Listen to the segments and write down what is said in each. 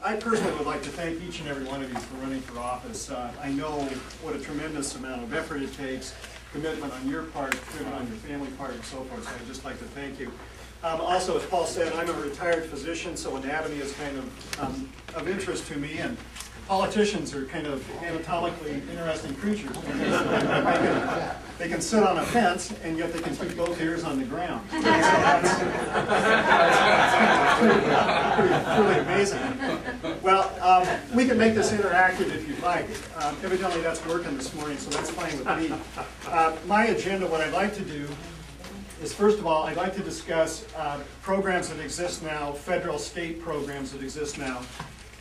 I personally would like to thank each and every one of you for running for office. I know what a tremendous amount of effort it takes, commitment on your part, commitment on your family part, and so forth, so I'd just like to thank you. Also, as Paul said, I'm a retired physician, so anatomy is kind of interest to me, and politicians are kind of anatomically interesting creatures. They can sit on a fence, and yet they can keep both ears on the ground. So that's pretty amazing. Well, we can make this interactive if you'd like. Evidently that's working this morning, so that's fine with me. My agenda, what I'd like to do is, first of all, I'd like to discuss programs that exist now, federal, state programs that exist now.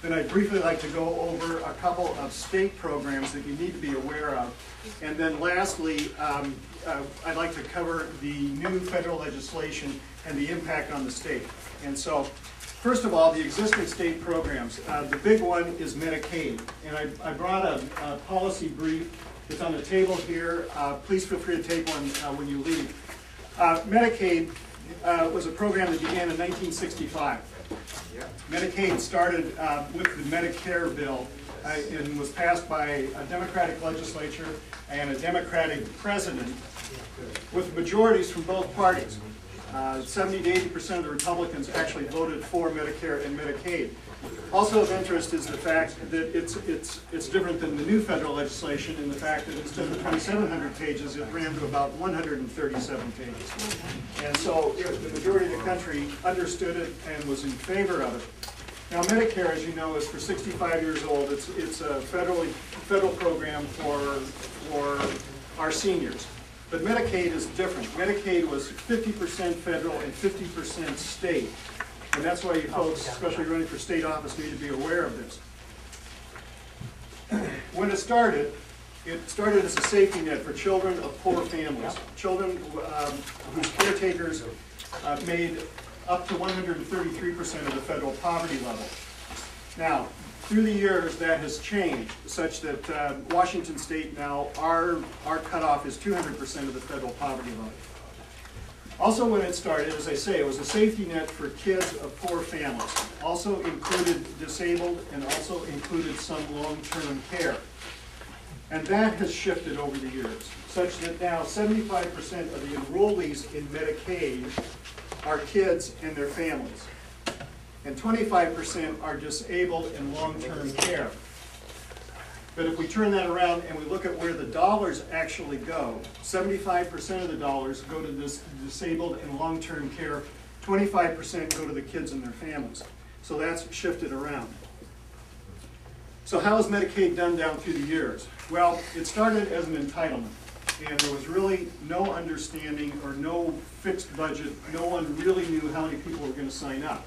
Then I'd briefly like to go over a couple of state programs that you need to be aware of. And then lastly, I'd like to cover the new federal legislation and the impact on the state. And so, first of all, the existing state programs. The big one is Medicaid. And I brought a policy brief. It's on the table here. Please feel free to take one when you leave. Medicaid was a program that began in 1965. Medicaid started with the Medicare bill and was passed by a Democratic legislature and a Democratic president with majorities from both parties. 70 to 80% of the Republicans actually voted for Medicare and Medicaid. Also of interest is the fact that it's different than the new federal legislation in the fact that instead of 2,700 pages, it ran to about 137 pages. And so the majority of the country understood it and was in favor of it. Now Medicare, as you know, is for 65 years old. It's a federal program for our seniors. But Medicaid is different. Medicaid was 50% federal and 50% state. And that's why you folks, especially running for state office, need to be aware of this. When it started as a safety net for children of poor families, children whose caretakers made up to 133% of the federal poverty level. Now, through the years, that has changed, such that Washington State now, our cutoff is 200% of the federal poverty level. Also, when it started, as I say, it was a safety net for kids of poor families. Also included disabled and also included some long-term care. And that has shifted over the years, such that now 75% of the enrollees in Medicaid are kids and their families. And 25% are disabled and long-term care. But if we turn that around and we look at where the dollars actually go, 75% of the dollars go to this disabled and long-term care, 25% go to the kids and their families. So that's shifted around. So how has Medicaid done down through the years? Well, it started as an entitlement, and there was really no understanding or no fixed budget. No one really knew how many people were going to sign up.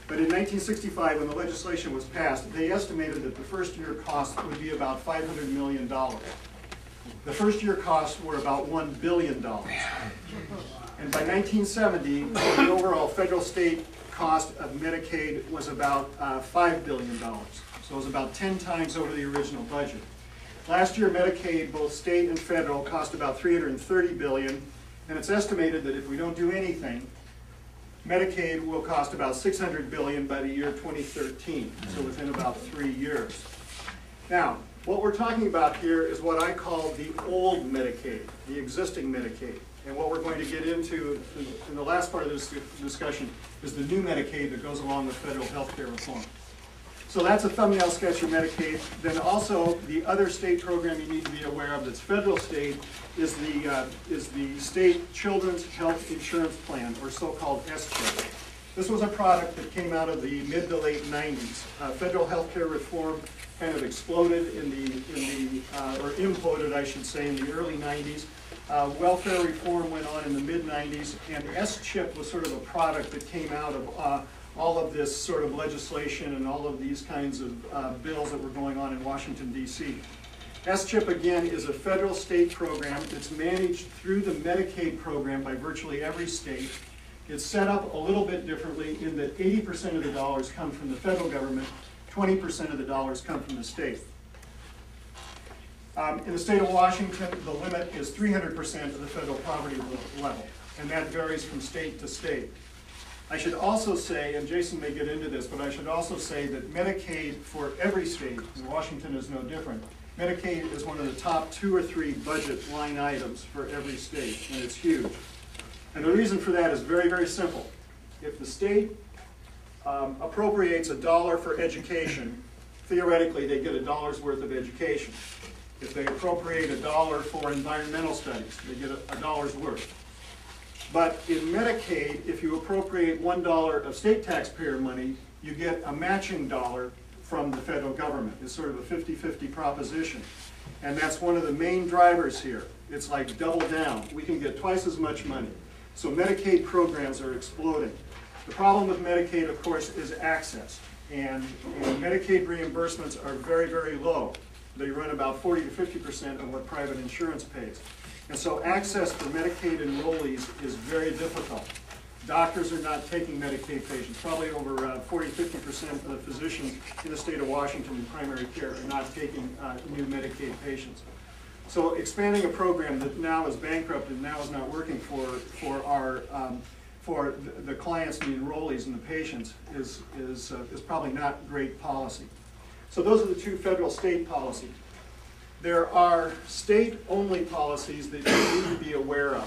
But in 1965, when the legislation was passed, they estimated that the first year cost would be about $500 million. The first year costs were about $1 billion. And by 1970, the overall federal state cost of Medicaid was about $5 billion. So it was about 10 times over the original budget. Last year, Medicaid, both state and federal, cost about $330 billion. And it's estimated that if we don't do anything, Medicaid will cost about $600 billion by the year 2013, so within about 3 years. Now, what we're talking about here is what I call the old Medicaid, the existing Medicaid. And what we're going to get into in the last part of this discussion is the new Medicaid that goes along with federal health care reform. So that's a thumbnail sketch of Medicaid. Then also the other state program you need to be aware of that's federal state is the State Children's Health Insurance Plan, or so-called S-CHIP. This was a product that came out of the mid to late 90s. Federal health care reform kind of exploded or imploded, I should say, in the early 90s. Welfare reform went on in the mid-90s, and S-CHIP was sort of a product that came out of all of this sort of legislation and all of these kinds of bills that were going on in Washington, D.C. S-CHIP, again, is a federal state program. It's managed through the Medicaid program by virtually every state. It's set up a little bit differently in that 80% of the dollars come from the federal government, 20% of the dollars come from the state. In the state of Washington, the limit is 300% of the federal poverty level, and that varies from state to state. I should also say, and Jason may get into this, but I should also say that Medicaid for every state, and Washington is no different, Medicaid is one of the top 2 or 3 budget line items for every state, and it's huge. And the reason for that is very, very simple. If the state appropriates $1 for education, theoretically they get $1's worth of education. If they appropriate $1 for environmental studies, they get $1's worth. But in Medicaid, if you appropriate $1 of state taxpayer money, you get a matching dollar from the federal government. It's sort of a 50-50 proposition. And that's one of the main drivers here. It's like double down. We can get twice as much money. So Medicaid programs are exploding. The problem with Medicaid, of course, is access. And Medicaid reimbursements are very, very low. They run about 40 to 50% of what private insurance pays. And so access for Medicaid enrollees is very difficult. Doctors are not taking Medicaid patients. Probably over 40-50% of the physicians in the state of Washington in primary care are not taking new Medicaid patients. So expanding a program that now is bankrupt and now is not working for the clients and the enrollees and the patients is probably not great policy. So those are the 2 federal-state policies. There are state-only policies that you need to be aware of.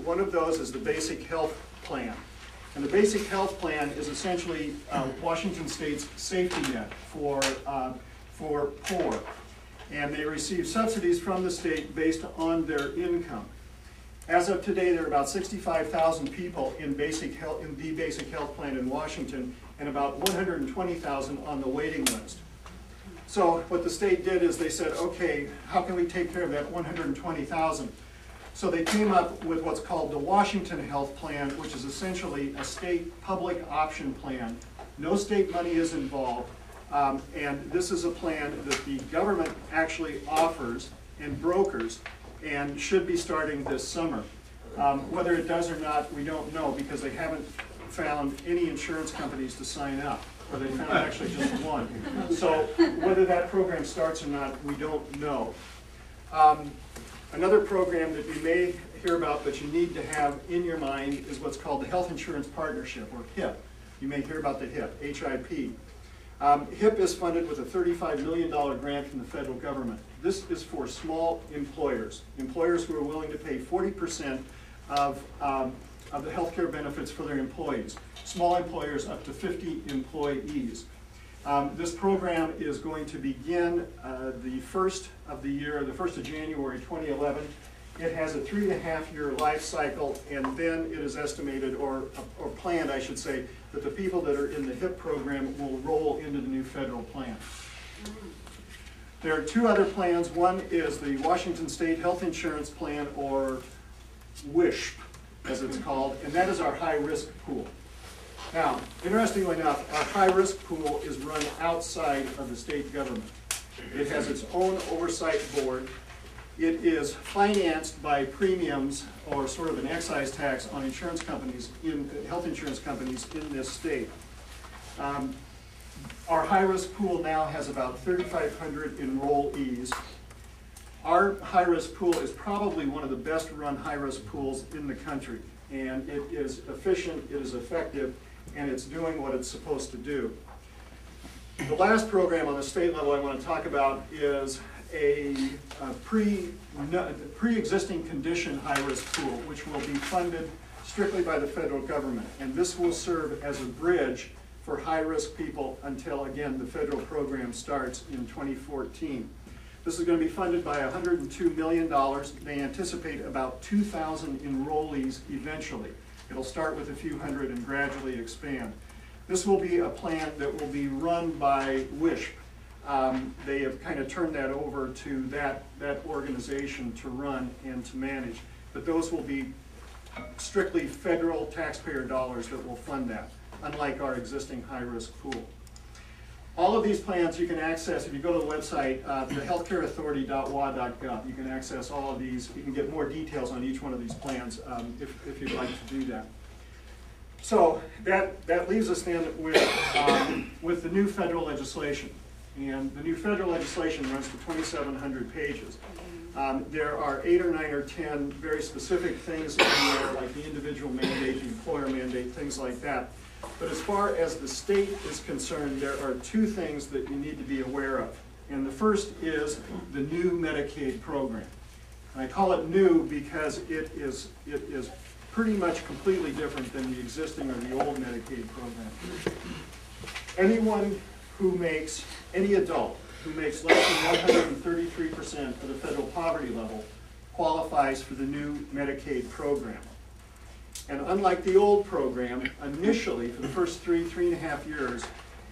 One of those is the Basic Health Plan. And the Basic Health Plan is essentially Washington State's safety net for poor. And they receive subsidies from the state based on their income. As of today, there are about 65,000 people in the Basic Health Plan in Washington, and about 120,000 on the waiting list. So what the state did is they said, okay, how can we take care of that 120,000? So they came up with what's called the Washington Health Plan, which is essentially a state public option plan. No state money is involved, and this is a plan that the government actually offers and brokers and should be starting this summer. Whether it does or not, we don't know, because they haven't found any insurance companies to sign up. Or they found actually just one. So whether that program starts or not, we don't know. Another program that you may hear about but you need to have in your mind is what's called the Health Insurance Partnership, or HIP. You may hear about the HIP, H-I-P. HIP is funded with a $35 million grant from the federal government. This is for small employers, employers who are willing to pay 40% of the health care benefits for their employees. Small employers up to 50 employees. This program is going to begin the 1st of the year, the 1st of January 2011. It has a 3.5-year life cycle, and then it is estimated, or planned, I should say, that the people that are in the HIP program will roll into the new federal plan. There are 2 other plans. One is the Washington State Health Insurance Plan, or WISH, as it's called, and that is our high-risk pool. Now, interestingly enough, our high-risk pool is run outside of the state government. It has its own oversight board. It is financed by premiums, or sort of an excise tax on insurance companies, health insurance companies in this state. Our high-risk pool now has about 3,500 enrollees. Our high-risk pool is probably one of the best-run high-risk pools in the country, and it is efficient, it is effective, and it's doing what it's supposed to do. The last program on the state level I want to talk about is a pre-existing condition high-risk pool, which will be funded strictly by the federal government, and this will serve as a bridge for high-risk people until, again, the federal program starts in 2014. This is going to be funded by $102 million. They anticipate about 2,000 enrollees eventually. It'll start with a few hundred and gradually expand. This will be a plan that will be run by WISH. They have kind of turned that over to that organization to run and to manage. But those will be strictly federal taxpayer dollars that will fund that, unlike our existing high-risk pool. All of these plans you can access if you go to the website, thehealthcareauthority.wa.gov. You can access all of these. You can get more details on each one of these plans if you'd like to do that. So that leaves us then with the new federal legislation. And the new federal legislation runs to 2,700 pages. There are 8 or 9 or 10 very specific things in there, like the individual mandate, the employer mandate, things like that. But as far as the state is concerned, there are 2 things that you need to be aware of. And the first is the new Medicaid program. And I call it new because it is pretty much completely different than the existing or the old Medicaid program. Anyone who makes, any adult who makes less than 133% of the federal poverty level qualifies for the new Medicaid program. And unlike the old program, initially, for the first 3.5 years,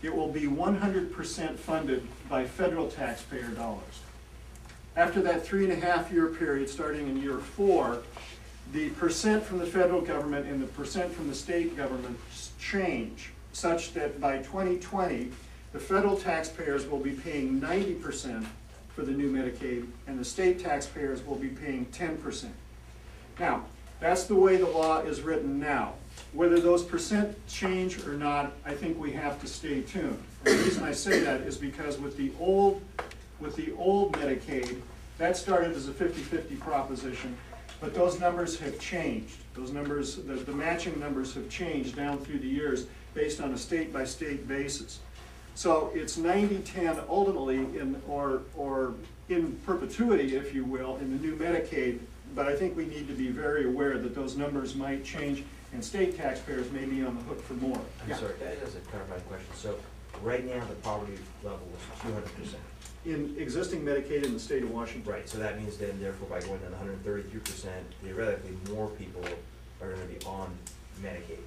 it will be 100% funded by federal taxpayer dollars. After that 3.5-year period, starting in year 4, the percent from the federal government and the percent from the state government change, such that by 2020, the federal taxpayers will be paying 90% for the new Medicaid, and the state taxpayers will be paying 10%. Now, that's the way the law is written now. Whether those percent change or not, I think we have to stay tuned. And the reason I say that is because with the old Medicaid, that started as a 50-50 proposition, but those numbers have changed. Those numbers, the matching numbers have changed down through the years based on a state-by-state basis. So it's 90-10 ultimately, or in perpetuity, if you will, in the new Medicaid, but I think we need to be very aware that those numbers might change and state taxpayers may be on the hook for more. I'm sorry, that is a clarifying question. So right now the poverty level is 200%. In existing Medicaid in the state of Washington. Right, so that means then therefore by going down to 133%, theoretically more people are going to be on Medicaid.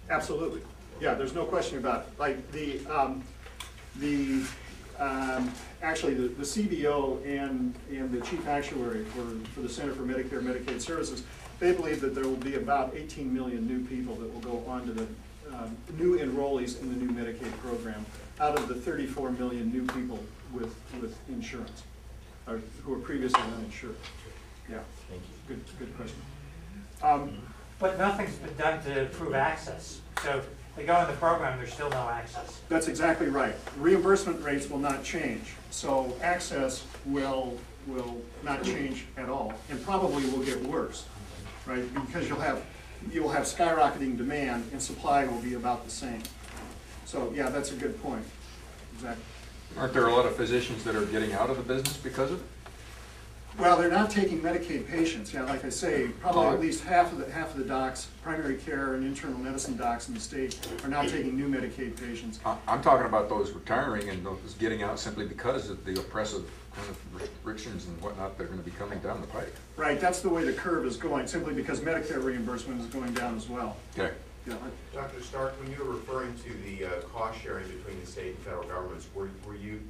Absolutely. Yeah, there's no question about it. Like actually the CBO and the chief actuary for the Center for Medicare and Medicaid Services, they believe that there will be about 18 million new people that will go on to the new enrollees in the new Medicaid program out of the 34 million new people with insurance, or who are previously uninsured. Yeah. Thank you. Good question. But nothing's been done to improve access. So if they go in the program, there's still no access. That's exactly right. Reimbursement rates will not change, so access will not change at all, and probably will get worse, right? Because you'll have skyrocketing demand, and supply will be about the same. So yeah, that's a good point. Exactly. Aren't there a lot of physicians that are getting out of the business because of it? Well, they're not taking Medicaid patients. Yeah, like I say, probably at least half of the docs, primary care and internal medicine docs in the state, are not taking new Medicaid patients. I'm talking about those retiring and those getting out simply because of the oppressive kind of restrictions and whatnot that are going to be coming down the pike. Right, that's the way the curve is going, simply because Medicare reimbursement is going down as well. Okay. Yeah. Dr. Stark, when you were referring to the cost sharing between the state and federal governments, were you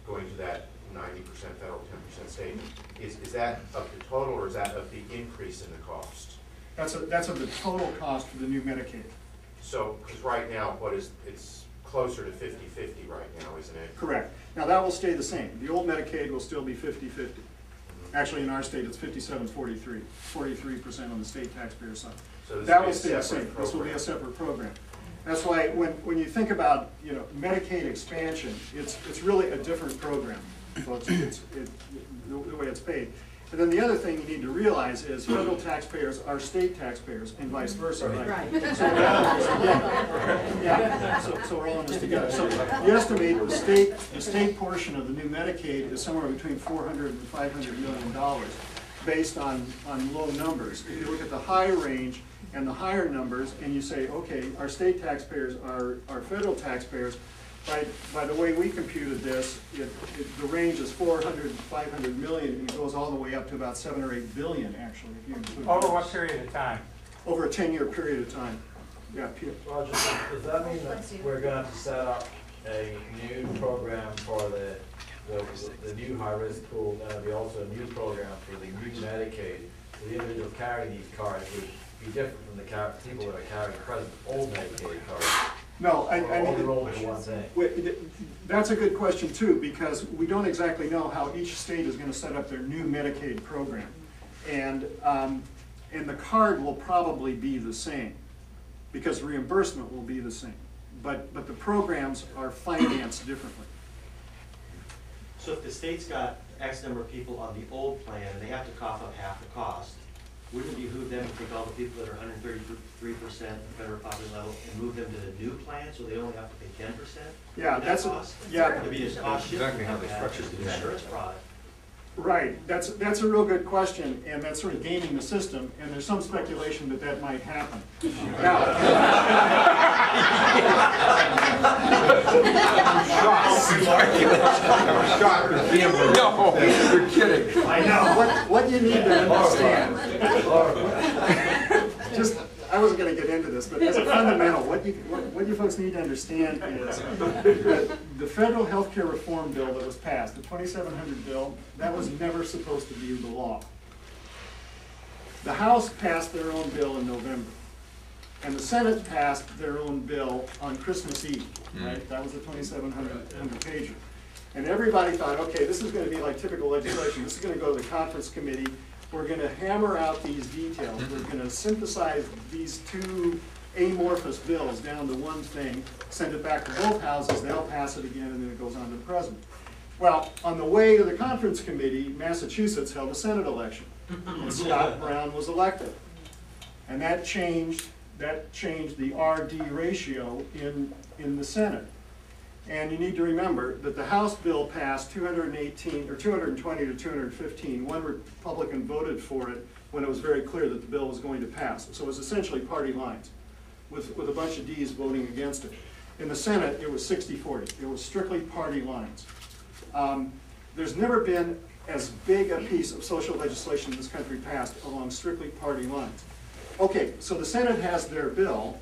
going to that 90% federal, 10% state? Is that of the total, or is that of the increase in the cost? That's of the total cost for the new Medicaid. So, because right now, it's closer to 50-50 right now, isn't it? Correct. Now that will stay the same. The old Medicaid will still be 50-50. Actually, in our state, it's 57-43, 43% on the state taxpayer side. So that will stay the same. This will be a separate program. That's why when you think about Medicaid expansion, it's really a different program. So it's the way it's paid. And then the other thing you need to realize is federal taxpayers are state taxpayers, and vice versa. Right. So we're all in this together. So you estimate the state portion of the new Medicaid is somewhere between $400 and $500 million, based on low numbers. If you look at the high range and the higher numbers, and you say, okay, our state taxpayers are federal taxpayers. By the way we computed this, the range is 400 to 500 million, and it goes all the way up to about 7 or 8 billion, actually, if you include Over those. what period of time? Over a 10-year period of time. Yeah, Peter. Rodger, does that mean that we're going to have to set up a new program for the new high-risk pool, and there'll be also a new program for the new Medicaid? The individuals carrying these cards would be different from the people that are carrying the present old Medicaid cards. No, I mean, that's a good question too, because we don't exactly know how each state is going to set up their new Medicaid program, and the card will probably be the same, because reimbursement will be the same, but the programs are financed differently. So if the state's got X number of people on the old plan and they have to cough up half the cost, wouldn't it behoove them to take all the people that are 133% of federal poverty level and move them to the new plan so they only have to pay 10%? Yeah, that's, yeah. It'd be a cost shift. Exactly how they structured the insurance product. Right, that's a real good question, and that's sort of gaming the system, and there's some speculation that that might happen. Now, No, you're kidding. I know, what you need to understand, just, I wasn't gonna get into this, but as a fundamental, what you folks need to understand is that the federal health care reform bill that was passed, the 2700 bill, that was never supposed to be the law. The House passed their own bill in November, and the Senate passed their own bill on Christmas Eve, right? That was the 2700 pager. And everybody thought, okay, this is gonna be like typical legislation. This is gonna go to the conference committee. We're going to hammer out these details. We're going to synthesize these two amorphous bills down to one thing, send it back to both houses, they'll pass it again, and then it goes on to the president. Well, on the way to the conference committee, Massachusetts held a Senate election, and Scott Brown was elected. And that changed the RD ratio in the Senate. And you need to remember that the House bill passed 218 or 220 to 215. One Republican voted for it when it was very clear that the bill was going to pass. So it was essentially party lines, with a bunch of Ds voting against it. In the Senate, it was 60-40. It was strictly party lines. There's never been as big a piece of social legislation in this country passed along strictly party lines. Okay, so the Senate has their bill,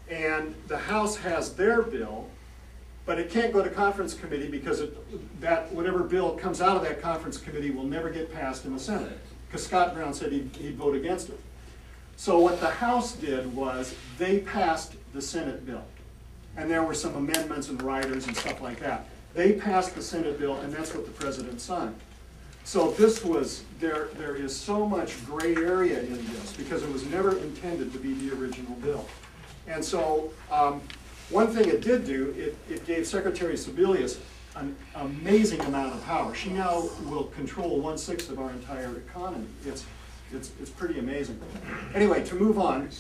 and the House has their bill. But it can't go to conference committee because whatever bill comes out of that conference committee will never get passed in the Senate, because Scott Brown said he'd vote against it. So what the House did was they passed the Senate bill. And there were some amendments and riders and stuff like that. They passed the Senate bill, and that's what the president signed. So this was, there is so much gray area in this because it was never intended to be the original bill. And so, one thing it did do, it gave Secretary Sebelius an amazing amount of power. She now will control 1/6 of our entire economy. It's pretty amazing. Anyway, to move on,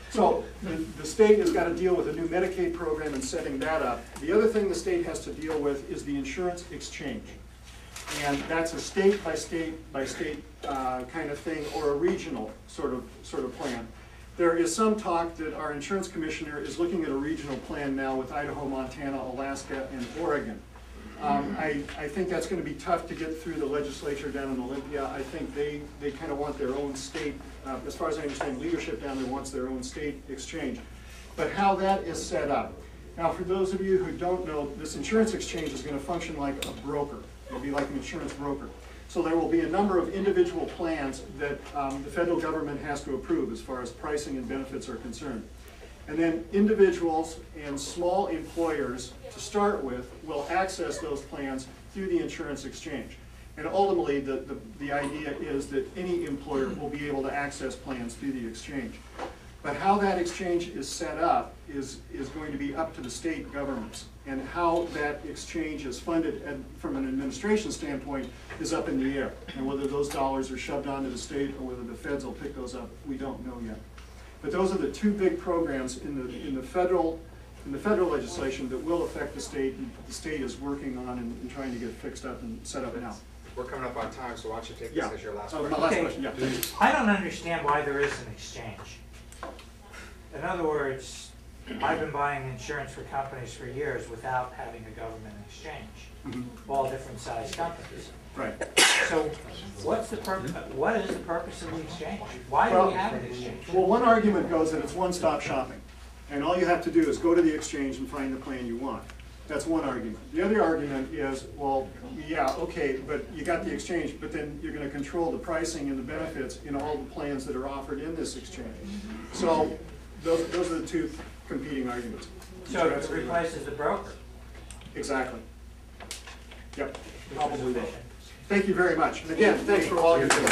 so the state has got to deal with a new Medicaid program and setting that up. The other thing the state has to deal with is the insurance exchange. And that's a state by state kind of thing, or a regional sort of plan. There is some talk that our insurance commissioner is looking at a regional plan now with Idaho, Montana, Alaska, and Oregon. I think that's going to be tough to get through the legislature down in Olympia. I think they kind of want their own state, as far as I understand, leadership down there wants their own state exchange. But how that is set up. Now, for those of you who don't know, this insurance exchange is going to function like a broker. It'll be like an insurance broker. So there will be a number of individual plans that the federal government has to approve as far as pricing and benefits are concerned. And then individuals and small employers, to start with, will access those plans through the insurance exchange. And ultimately, the idea is that any employer will be able to access plans through the exchange. But how that exchange is set up is going to be up to the state governments. And how that exchange is funded from an administration standpoint is up in the air. And whether those dollars are shoved onto the state or whether the feds will pick those up, we don't know yet. But those are the two big programs in the federal legislation that will affect the state, and the state is working on and trying to get fixed up and set up now. We're coming up on time, so why don't you take this as your last question? My last question, yeah. I don't understand why there is an exchange. In other words, I've been buying insurance for companies for years without having a government exchange, all different size companies. Right. So what's the what is the purpose of the exchange? Why do we have an exchange? Well, one argument goes that it's one-stop shopping. And all you have to do is go to the exchange and find the plan you want. That's one argument. The other argument is, well, yeah, okay, but you got the exchange, but then you're going to control the pricing and the benefits in all the plans that are offered in this exchange. So those are the two competing arguments. So it replaces the broker. Exactly. Yep, probably will. Thank you very much. And again, thanks for all your doing.